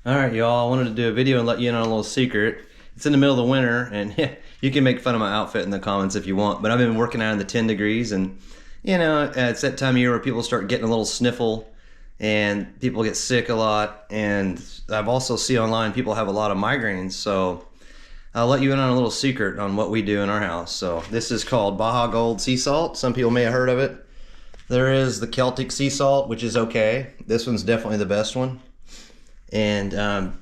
All right, y'all, I wanted to do a video and let you in on a little secret. It's in the middle of the winter, and yeah, you can make fun of my outfit in the comments if you want, but I've been working out in the 10 degrees, and you know, it's that time of year where people start getting a little sniffle, and people get sick a lot, and I've also seen online people have a lot of migraines, so I'll let you in on a little secret on what we do in our house. So this is called Baja Gold Sea Salt. Some people may have heard of it. There is the Celtic sea salt, which is okay. This one's definitely the best one. And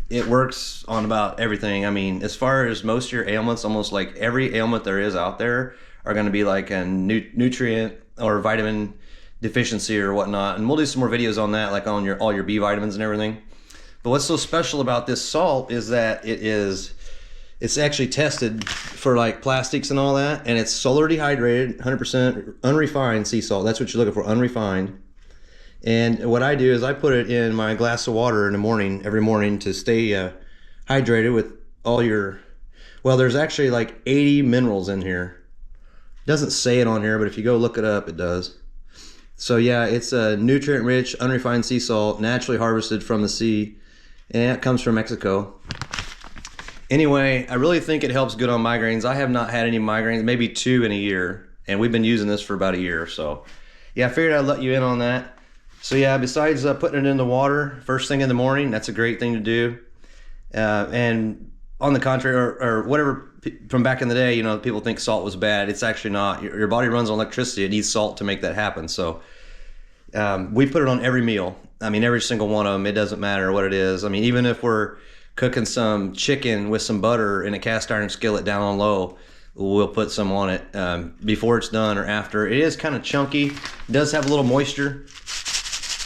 it works on about everything. I mean, as far as most of your ailments, almost like every ailment there is out there are going to be like a nutrient or vitamin deficiency or whatnot. And we'll do some more videos on that, like on all your B vitamins and everything. But what's so special about this salt is that it's actually tested for like plastics and all that, and it's solar dehydrated, 100% unrefined sea salt. That's what you're looking for, unrefined. And what I do is I put it in my glass of water in the morning, every morning, to stay hydrated with all your, well, there's actually like 80 minerals in here. It doesn't say it on here, but if you go look it up, it does. So yeah, it's a nutrient-rich, unrefined sea salt, naturally harvested from the sea, and it comes from Mexico. Anyway, I really think it helps good on migraines. I have not had any migraines, maybe 2 in a year, and we've been using this for about a year or so. Yeah, I figured I'd let you in on that. So yeah, besides putting it in the water first thing in the morning, that's a great thing to do. And on the contrary, or whatever, from back in the day, you know, people think salt was bad. It's actually not. Your body runs on electricity. It needs salt to make that happen. So we put it on every meal. I mean, every single one of them. It doesn't matter what it is. I mean, even if we're cooking some chicken with some butter in a cast iron skillet down on low, we'll put some on it before it's done or after. It is kind of chunky. It does have a little moisture.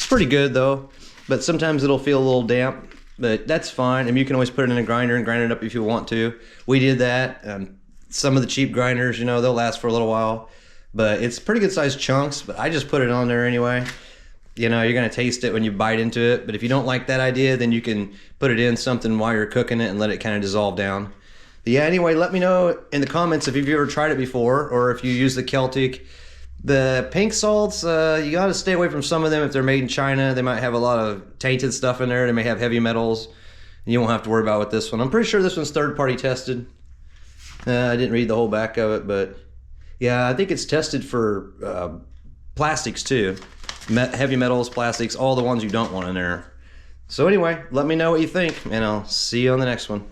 Pretty good though, but sometimes it'll feel a little damp, but that's fine. I mean, you can always put it in a grinder and grind it up if you want to. We did that. Some of the cheap grinders, you know, they'll last for a little while, but it's pretty good sized chunks, but I just put it on there anyway. You know, you're gonna taste it when you bite into it, but if you don't like that idea, then you can put it in something while you're cooking it and let it kind of dissolve down. But yeah, anyway, let me know in the comments if you've ever tried it before, or if you use the Celtic. The pink salts, you got to stay away from some of them if they're made in China. They might have a lot of tainted stuff in there. They may have heavy metals. And you won't have to worry about it with this one. I'm pretty sure this one's third-party tested. I didn't read the whole back of it, but yeah, I think it's tested for plastics too. Heavy metals, plastics, all the ones you don't want in there. So anyway, let me know what you think, and I'll see you on the next one.